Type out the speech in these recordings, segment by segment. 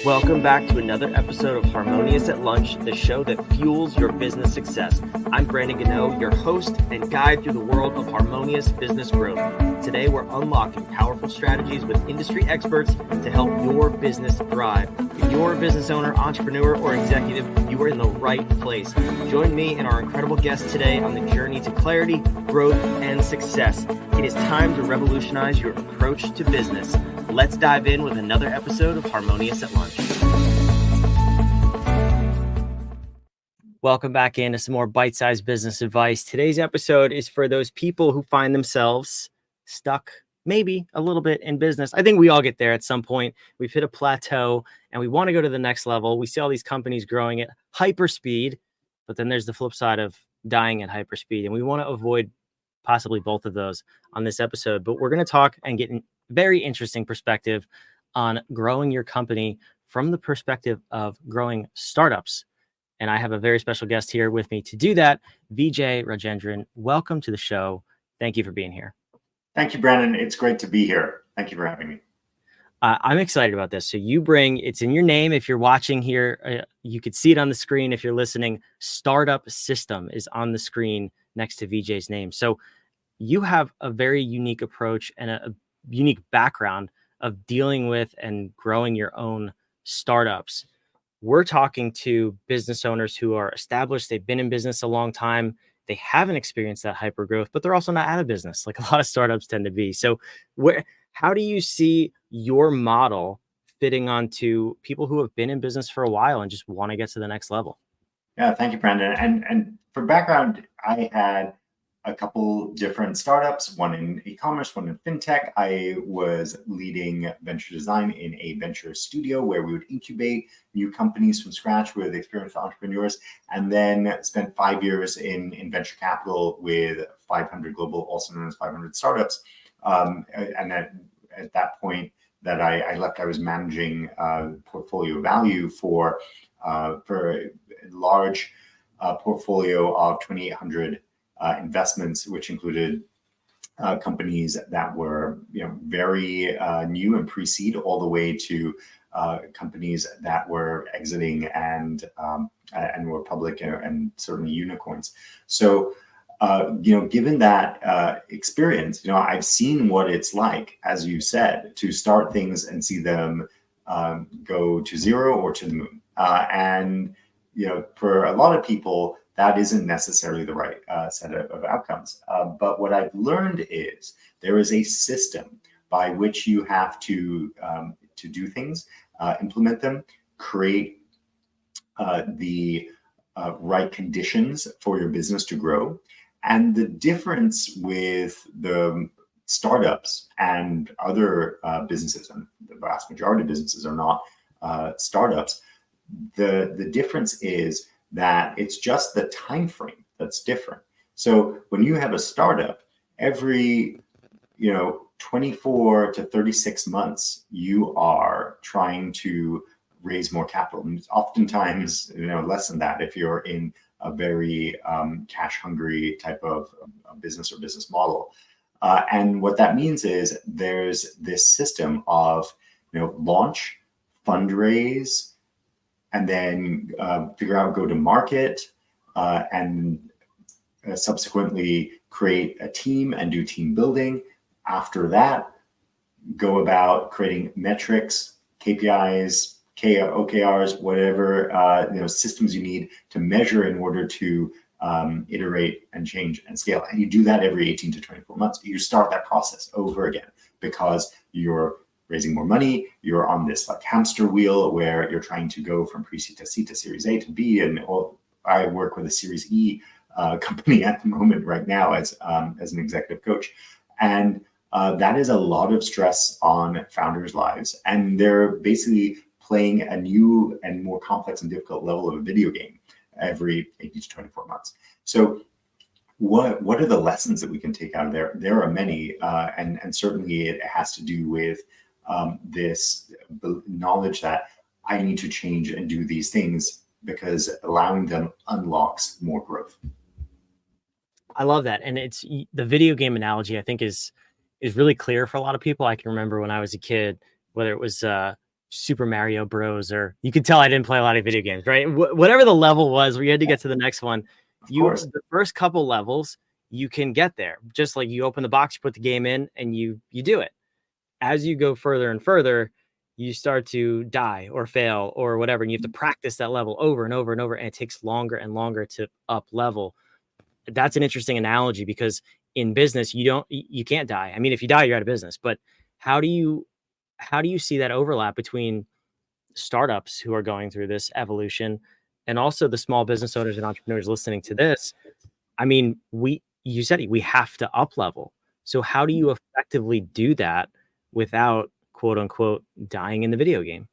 Welcome back to another episode of Harmonious at Lunch, the show that fuels your business success. I'm Brandon Gano, your host and guide through the world of harmonious business growth. Today, we're unlocking powerful strategies with industry experts to help your business thrive. If you're a business owner, entrepreneur, or executive, you are in the right place. Join me and our incredible guests today on the journey to clarity, growth, and success. It is time to revolutionize your approach to business. Let's dive in with another episode of Harmonious at Lunch. Welcome back into some more bite-sized business advice. Today's episode is for those people who find themselves stuck, maybe a little bit in business. I think we all get there at some point. We've hit a plateau and we want to go to the next level. We see all these companies growing at hyper speed, but then there's the flip side of dying at hyper speed. And we want to avoid possibly both of those on this episode. But we're going to talk and get very interesting perspective on growing your company from the perspective of growing startups. And I have a very special guest here with me to do that, Vijay Rajendran. Welcome to the show. Thank you for being here. Thank you, Brandon. It's great to be here. Thank you for having me. I'm excited about this. So you bring, it's in your name. If you're watching here, you could see it on the screen. If you're listening, Startup System is on the screen next to Vijay's name. So you have a very unique approach and a unique background of dealing with and growing your own startups. We're talking to business owners who are established. They've been in business a long time. They haven't experienced that hyper growth, but they're also not out of business like a lot of startups tend to be. So how do you see your model fitting onto people who have been in business for a while and just want to get to the next level? Yeah, thank you, Brandon. And for background, I had a couple different startups, one in e-commerce, one in fintech. I was leading venture design in a venture studio where we would incubate new companies from scratch with experienced entrepreneurs, and then spent 5 years in venture capital with 500 global, also known as 500 startups. And at that point that I left, I was managing portfolio value for a large portfolio of 2,800 investments, which included companies that were very new and pre-seed, all the way to companies that were exiting and were public and certainly unicorns. So given that experience, I've seen what it's like, as you said, to start things and see them go to zero or to the moon. And for a lot of people, that isn't necessarily the right set of outcomes. But what I've learned is there is a system by which you have to do things, implement them, create the right conditions for your business to grow. And the difference with the startups and other businesses, and the vast majority of businesses are not startups, the difference is that it's just the time frame that's different. So when you have a startup, every 24 to 36 months, you are trying to raise more capital. And oftentimes, less than that if you're in a very cash hungry type of business or business model. And what that means is there's this system of launch, fundraise, and then figure out go to market, and subsequently create a team and do team building. After that, go about creating metrics, KPIs, OKRs, whatever systems you need to measure in order to iterate and change and scale. And you do that every 18 to 24 months. You start that process over again because you're raising more money, you're on this like hamster wheel where you're trying to go from pre-seed to C to Series A to B. And I work with a Series E company at the moment right now as an executive coach. And that is a lot of stress on founders' lives. And they're basically playing a new and more complex and difficult level of a video game every 18 to 24 months. So what are the lessons that we can take out of there? There are many, and certainly it has to do with this knowledge that I need to change and do these things because allowing them unlocks more growth. I love that. And it's the video game analogy, I think is really clear for a lot of people. I can remember when I was a kid, whether it was Super Mario Bros. Or you could tell I didn't play a lot of video games, right? Whatever the level was where you had to get to the next one, Of course. the first couple levels, you can get there. Just like you open the box, you put the game in, and you do it. As you go further and further, you start to die or fail or whatever, and you have to practice that level over and over and over, and it takes longer and longer to up level. That's an interesting analogy because in business, you can't die. I mean, if you die, you're out of business. But how do you see that overlap between startups who are going through this evolution and also the small business owners and entrepreneurs listening to this? I mean, you said it, we have to up level. So how do you effectively do that without quote unquote dying in the video game?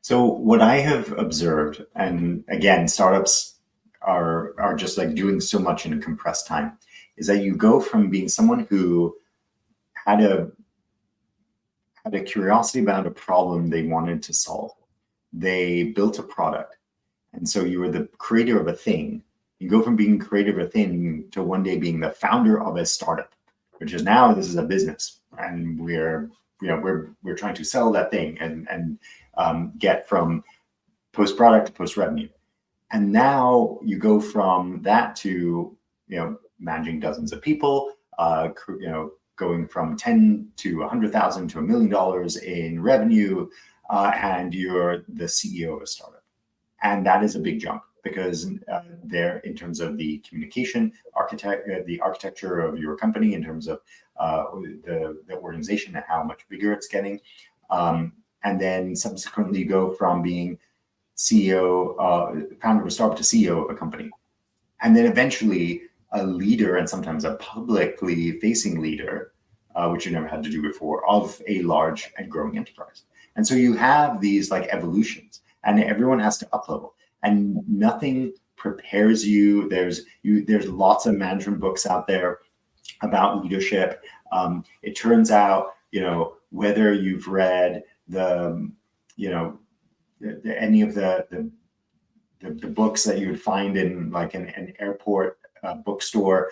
So what I have observed, and again, startups are just like doing so much in a compressed time, is that you go from being someone who had a curiosity about a problem they wanted to solve. They built a product. And so you were the creator of a thing. You go from being creator of a thing to one day being the founder of a startup, which is now this is a business. And we're trying to sell that thing and get from post product to post revenue. And now you go from that to, managing dozens of people, going from 10 to 100,000 to $1 million in revenue, and you're the CEO of a startup. And that is a big jump because there, in terms of the communication, the architecture of your company, in terms of the organization and how much bigger it's getting, and then subsequently go from being CEO, founder of a startup to CEO of a company, and then eventually a leader, and sometimes a publicly facing leader, which you never had to do before, of a large and growing enterprise. And so you have these like evolutions, and everyone has to up level, and nothing prepares you. There's lots of management books out there about leadership. It turns out, whether you've read any of the books that you would find in like an airport bookstore,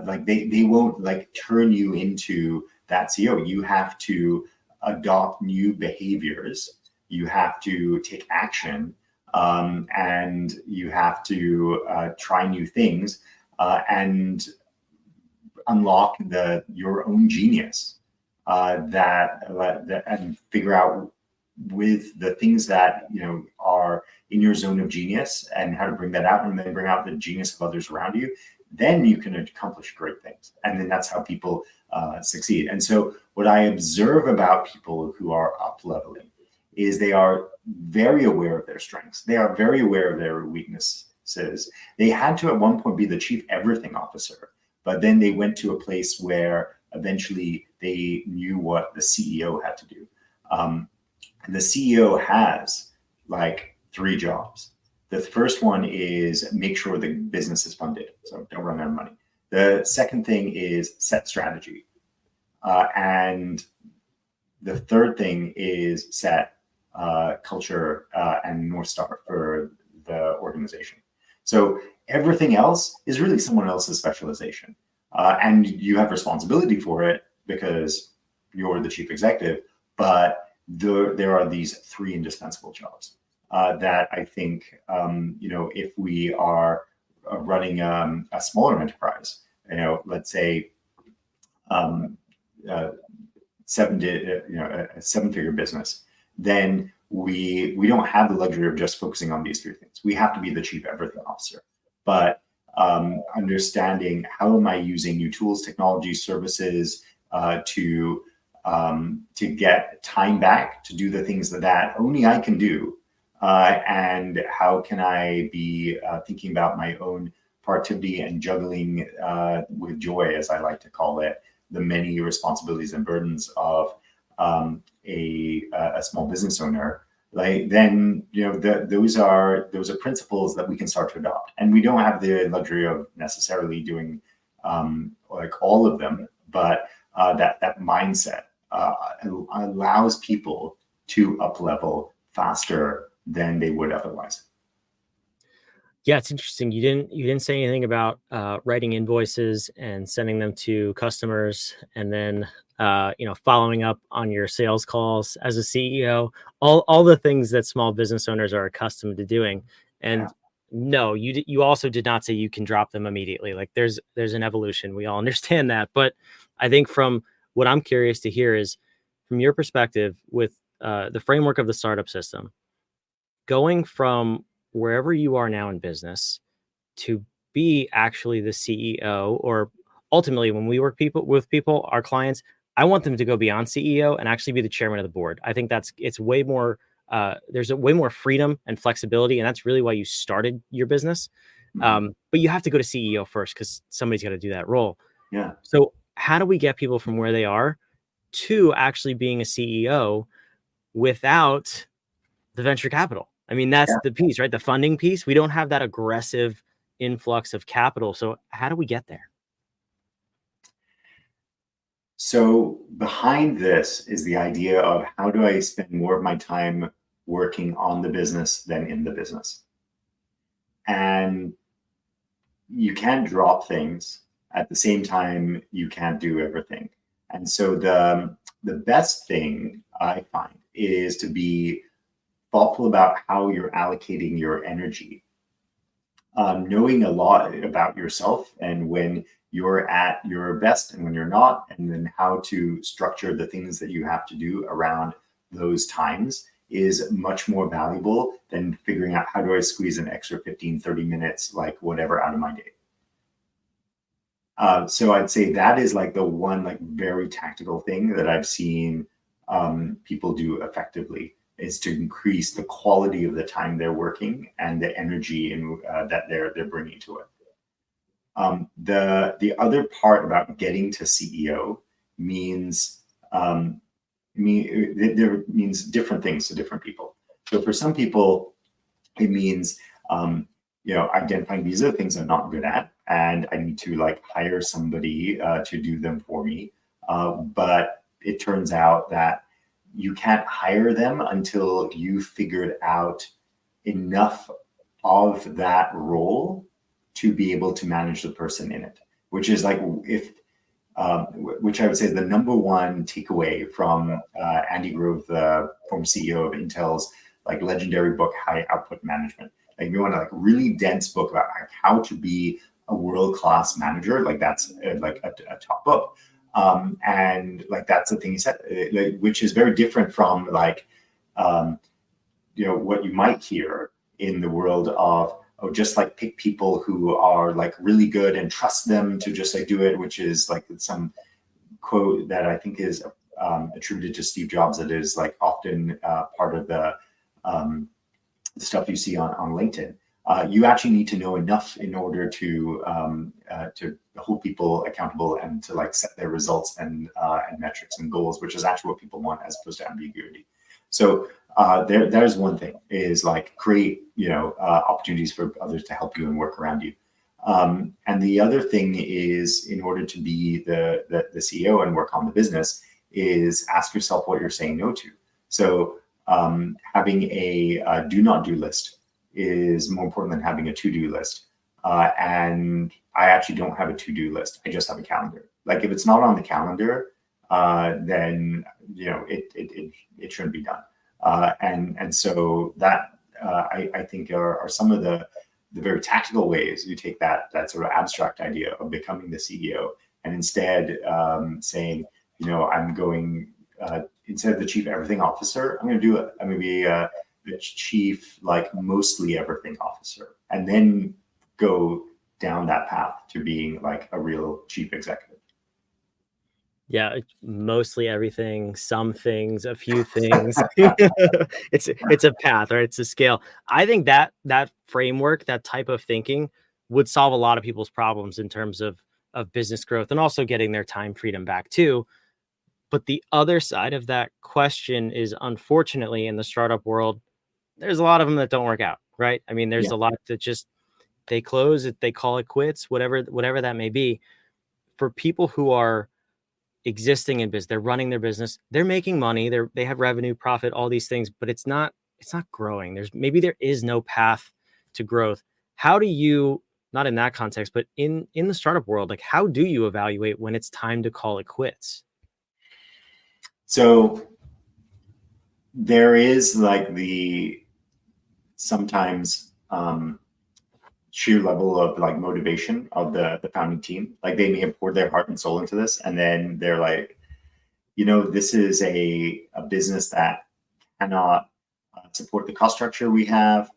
like they won't like turn you into that CEO. You have to adopt new behaviors. You have to take action, and you have to try new things and unlock your own genius, and figure out with the things that are in your zone of genius and how to bring that out, and then bring out the genius of others around you. Then you can accomplish great things, and then that's how people succeed. And so what I observe about people who are up leveling is they are very aware of their strengths. They are very aware of their weaknesses. They had to at one point be the chief everything officer, but then they went to a place where eventually they knew what the CEO had to do. And the CEO has like 3 jobs. The first one is make sure the business is funded, so don't run out of money. The second thing is set strategy. And the third thing is set culture and North Star for the organization. So everything else is really someone else's specialization. And you have responsibility for it because you're the chief executive, but there are these 3 indispensable jobs that I think, if we are running a smaller enterprise, let's say a 7-figure business, then we don't have the luxury of just focusing on these 3 things. We have to be the chief everything officer. But understanding how am I using new tools, technology, services to get time back to do the things that only I can do, and how can I be thinking about my own productivity and juggling with joy, as I like to call it, the many responsibilities and burdens of a small business owner. Like then, those are principles that we can start to adopt, and we don't have the luxury of necessarily doing like all of them, but that mindset allows people to up level faster than they would otherwise. Yeah, it's interesting. You didn't say anything about writing invoices and sending them to customers, and then following up on your sales calls as a CEO. All the things that small business owners are accustomed to doing. Yeah. And no, you also did not say you can drop them immediately. Like there's an evolution. We all understand that, but I think from what I'm curious to hear is from your perspective with the framework of the startup system, going from wherever you are now in business to be actually the CEO, or ultimately when we work with people, our clients, I want them to go beyond CEO and actually be the chairman of the board. I think it's way more, there's a way more freedom and flexibility. And that's really why you started your business. Mhm. But you have to go to CEO first because somebody's got to do that role. Yeah. So how do we get people from where they are to actually being a CEO without the venture capital? I mean, that's Yeah. the piece, right? The funding piece. We don't have that aggressive influx of capital. So how do we get there? So behind this is the idea of how do I spend more of my time working on the business than in the business? And you can't drop things at the same time you can't do everything. And so the best thing I find is to be thoughtful about how you're allocating your energy, knowing a lot about yourself and when you're at your best and when you're not, and then how to structure the things that you have to do around those times is much more valuable than figuring out how do I squeeze an extra 15, 30 minutes, like whatever, out of my day. So I'd say that is like the one like very tactical thing that I've seen people do effectively is to increase the quality of the time they're working and the energy that they're bringing to it. The other part about getting to CEO means there means different things to different people. So for some people, it means identifying these are the things I'm not good at, and I need to like hire somebody to do them for me. But it turns out that you can't hire them until you figured out enough of that role to be able to manage the person in it, which is like which I would say is the number one takeaway from Andy Grove, the former CEO of Intel's like legendary book, High Output Management. Like if you want a like really dense book about like how to be a world-class manager, like that's like a top book. And like that's the thing he said, which is very different from like what you might hear in the world of just like pick people who are like really good and trust them to just like do it, which is like some quote that I think is attributed to Steve Jobs that is like often part of the stuff you see on LinkedIn. You actually need to know enough in order to hold people accountable and to like set their results and metrics and goals, which is actually what people want as opposed to ambiguity. So there's one thing is like create opportunities for others to help you and work around you. And the other thing is, in order to be the CEO and work on the business, is ask yourself what you're saying no to. So having a do not do list is more important than having a to-do list. And I actually don't have a to-do list. I just have a calendar. Like if it's not on the calendar, then it shouldn't be done. And so that I think are some of the very tactical ways you take that sort of abstract idea of becoming the CEO and instead saying, I'm going instead of the chief everything officer, I'm going to do it. I'm going to be the chief like mostly everything officer, and then go down that path to being like a real chief executive. Yeah, mostly everything, some things, a few things. It's a path, right? It's a scale. I think that framework, that type of thinking would solve a lot of people's problems in terms of business growth and also getting their time freedom back too. But the other side of that question is, unfortunately, in the startup world, there's a lot of them that don't work out, right? I mean, there's Yeah. a lot that just they close it, they call it quits, whatever that may be. For people who are existing in business, they're running their business, they're making money, they have revenue, profit, all these things, but it's not growing. There is no path to growth. how do you, not in that context, but in the startup world, like how do you evaluate when it's time to call it quits? So there is like sometimes sheer level of like motivation of the founding team. Like they may have poured their heart and soul into this, and then they're like, this is a business that cannot support the cost structure we have.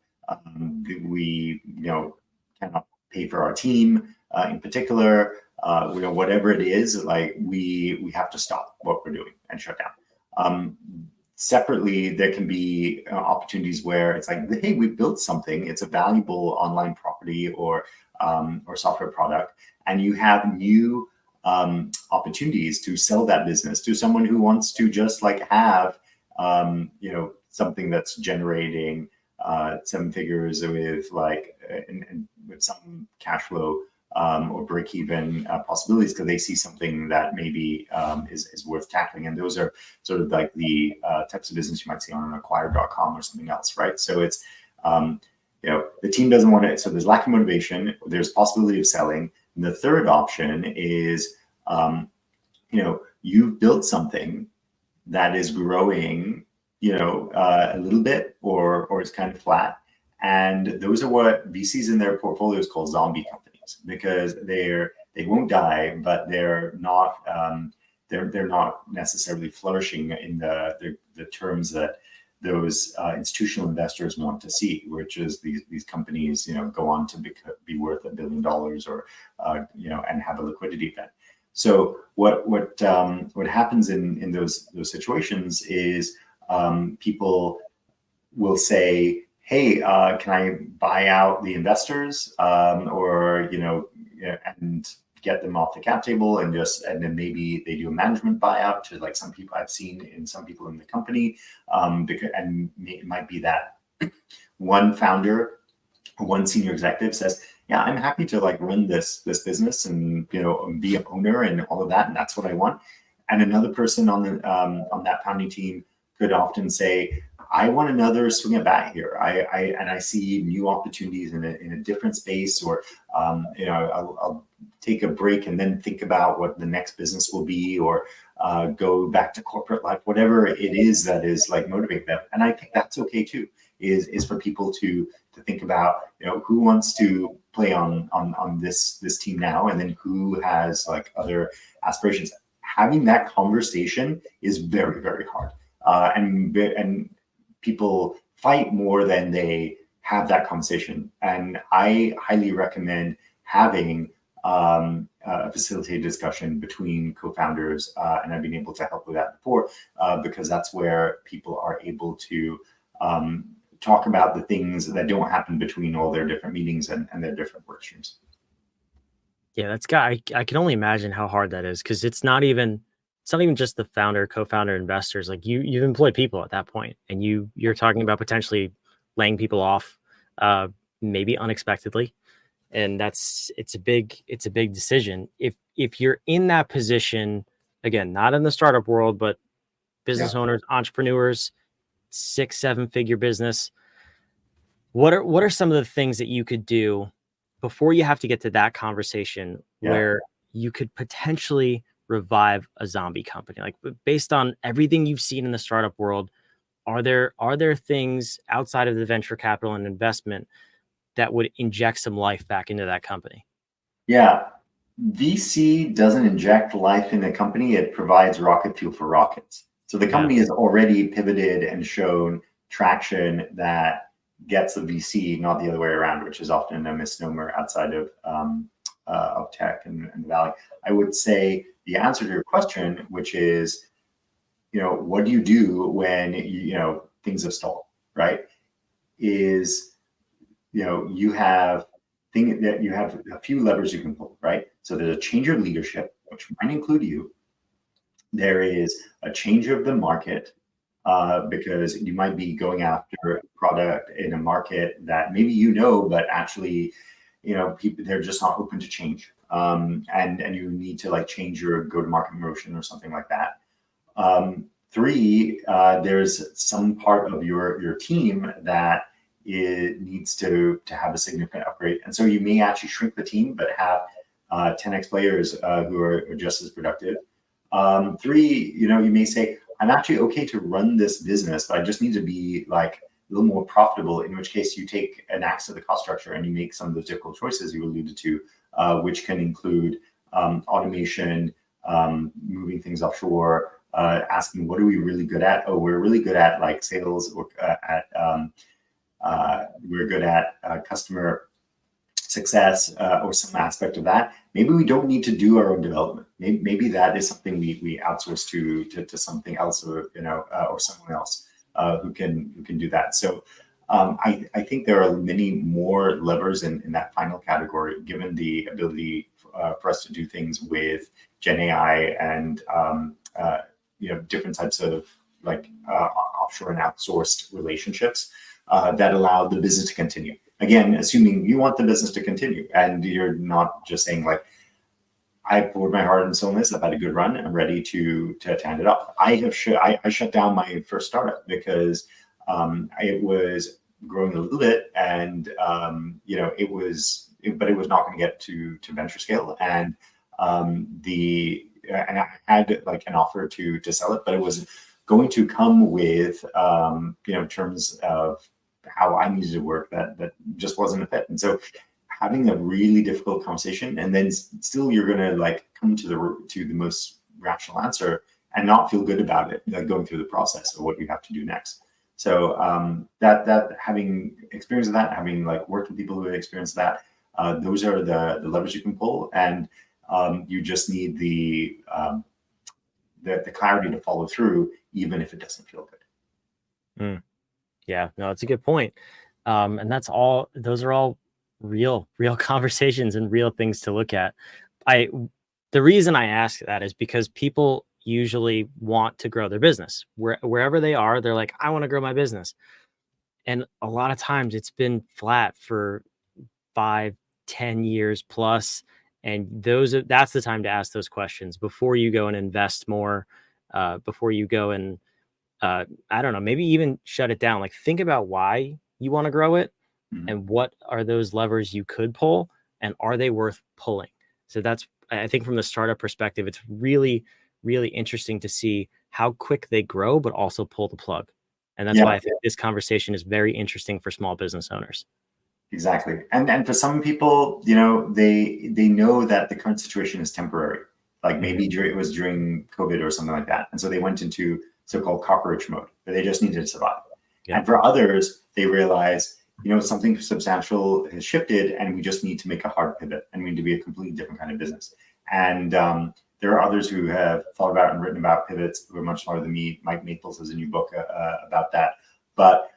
We cannot pay for our team in particular. Whatever it is, like we have to stop what we're doing and shut down. Separately, there can be opportunities where it's like, hey, we built something. It's a valuable online property or software product, and you have new opportunities to sell that business to someone who wants to just like have something that's generating 7 figures with like and with some cash flow or break even possibilities, because they see something that maybe is worth tackling. And those are sort of like the types of business you might see on an acquire.com or something else, right? So it's the team doesn't want to, so there's lack of motivation, there's possibility of selling. And the third option is you've built something that is growing a little bit or it's kind of flat. And those are what VCs in their portfolios call zombie companies, because they won't die, but they're not necessarily flourishing in the terms that those institutional investors want to see, which is these companies go on to be worth $1 billion or and have a liquidity event. So what happens in those situations is people will say, hey, can I buy out the investors and get them off the cap table, and then maybe they do a management buyout to like some people I've seen in some people in the company, and it might be that one founder, one senior executive says, yeah, I'm happy to like run this business and be an owner and all of that, and that's what I want. And another person on that founding team could often say, I want another swing at bat here. I see new opportunities in a different space, or I'll take a break and then think about what the next business will be, or go back to corporate life, whatever it is that is like motivate them. And I think that's okay too, is for people to think about, who wants to play on this team now, and then who has like other aspirations. Having that conversation is very, very hard. And people fight more than they have that conversation. And I highly recommend having a facilitated discussion between co-founders, and I've been able to help with that before, because that's where people are able to talk about the things that don't happen between all their different meetings and their different work streams. Yeah, I can only imagine how hard that is, because it's not even just the founder, co-founder, investors. Like you've employed people at that point, and you're talking about potentially laying people off, maybe unexpectedly, and it's a big decision. If you're in that position, again, not in the startup world, but business owners, entrepreneurs, 6-7 figure business, what are some of the things that you could do before you have to get to that conversation where you could potentially revive a zombie company? Like, based on everything you've seen in the startup world, are there things outside of the venture capital and investment that would inject some life back into that company? Yeah. VC doesn't inject life in a company, it provides rocket fuel for rockets. So the company has already pivoted and shown traction that gets the VC, not the other way around, which is often a misnomer outside of tech and the Valley. I would say the answer to your question, which is, what do you do when things have stalled, right? Is you have a few levers you can pull, right? So there's a change of leadership, which might include you. There is a change of the market, because you might be going after a product in a market that maybe but actually, people, they're just not open to change, and you need to like change your go-to-market motion or something like that. 3, there's some part of your team that it needs to have a significant upgrade. And so you may actually shrink the team, but have 10x players who are just as productive. 3, you may say, I'm actually okay to run this business, but I just need to be like a little more profitable, in which case you take an axe to the cost structure and you make some of those difficult choices you alluded to, which can include automation, moving things offshore, asking what are we really good at? Oh, we're really good at like sales, or we're good at customer success, or some aspect of that. Maybe we don't need to do our own development. Maybe that is something we outsource to something else, or or someone else who can do that. So I think there are many more levers in that final category, given the ability for us to do things with Gen AI and different types of like offshore and outsourced relationships that allow the business to continue. Again, assuming you want the business to continue and you're not just saying like, I poured my heart and soul in this, I've had a good run, I'm ready to hand it off. I shut down my first startup because it was growing a little bit, and it was not going to get to venture scale, and and I had like an offer to sell it, but it was going to come with terms of how I needed to work that just wasn't a fit. And so having a really difficult conversation, and then still you're going to like come to the most rational answer and not feel good about it, like going through the process of what you have to do next. So that having experience of that, having like worked with people who have experienced that, those are the levers you can pull, and you just need the clarity to follow through, even if it doesn't feel good. Yeah, no, it's a good point. And those are all real conversations and real things to look at. The reason I ask that is because people usually want to grow their business. Wherever they are, they're like, I want to grow my business. And a lot of times it's been flat for 5-10 years plus. And that's the time to ask those questions before you go and invest more, before you go and I don't know, maybe even shut it down. Like, think about why you want to grow it, and what are those levers you could pull, and are they worth pulling? So I think from the startup perspective, it's really, really interesting to see how quick they grow, but also pull the plug. And that's why I think this conversation is very interesting for small business owners. Exactly. And for some people, they know that the current situation is temporary. Like maybe it was during COVID or something like that. And so they went into so-called cockroach mode, where they just needed to survive. Yeah. And for others, they realize, something substantial has shifted, and we just need to make a hard pivot, and we need to be a completely different kind of business. And there are others who have thought about and written about pivots who are much smarter than me. Mike Maples has a new book about that. But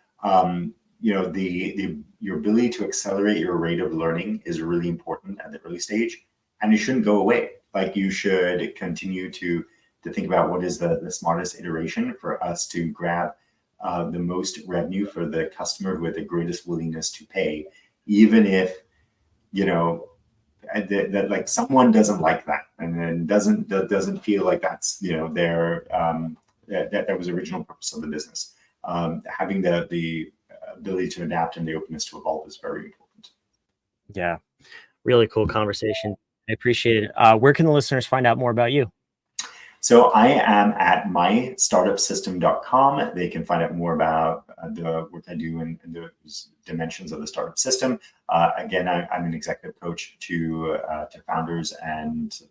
your ability to accelerate your rate of learning is really important at the early stage, and it shouldn't go away. Like, you should continue to think about what is the smartest iteration for us to grab the most revenue for the customer with the greatest willingness to pay, even if that like someone doesn't like that, and then doesn't feel like that's their that was the original purpose of the business. Having the ability to adapt and the openness to evolve is very important. Yeah, really cool conversation. I appreciate it. Where can the listeners find out more about you? So I am at mystartupsystem.com. They can find out more about the work I do in the dimensions of the startup system. Again, I'm an executive coach to founders and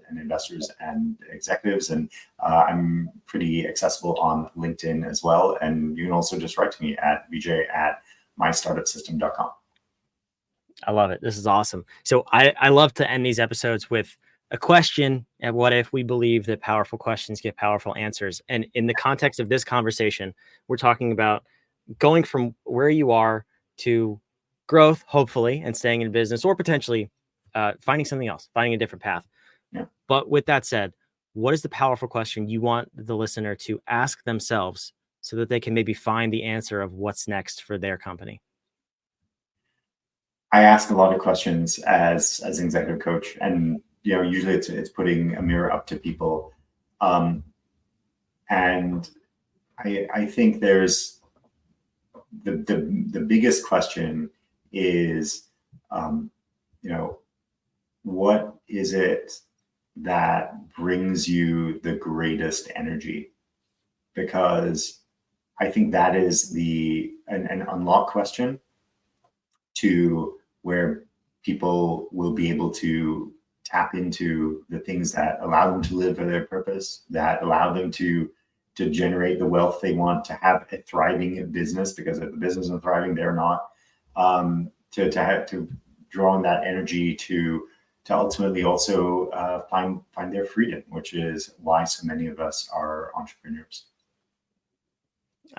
investors and executives, and I'm pretty accessible on LinkedIn as well. And you can also just write to me at vijay@mystartupsystem.com. I love it. This is awesome. So I love to end these episodes with a question. And what if we believe that powerful questions get powerful answers? And in the context of this conversation, we're talking about going from where you are to growth, hopefully, and staying in business, or potentially finding something else, finding a different path. Yeah. But with that said, what is the powerful question you want the listener to ask themselves so that they can maybe find the answer of what's next for their company? I ask a lot of questions as an executive coach, and usually it's putting a mirror up to people, and I think there's the biggest question is, what is it that brings you the greatest energy? Because I think that is an unlock question to where people will be able to tap into the things that allow them to live for their purpose, that allow them to generate the wealth they want, to have a thriving business, because if the business is thriving, they're not, to draw on that energy to ultimately also find their freedom, which is why so many of us are entrepreneurs.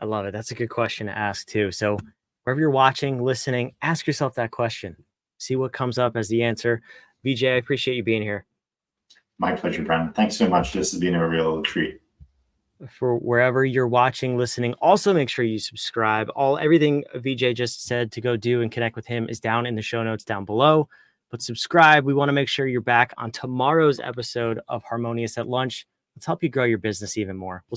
I love it. That's a good question to ask too. So wherever you're watching, listening, ask yourself that question. See what comes up as the answer. Vijay, I appreciate you being here. My pleasure, Brandon. Thanks so much. This has been a real treat. For wherever you're watching, listening, also make sure you subscribe. Everything Vijay just said to go do and connect with him is down in the show notes down below. But subscribe. We want to make sure you're back on tomorrow's episode of Harmonious at Lunch. Let's help you grow your business even more. We'll see you.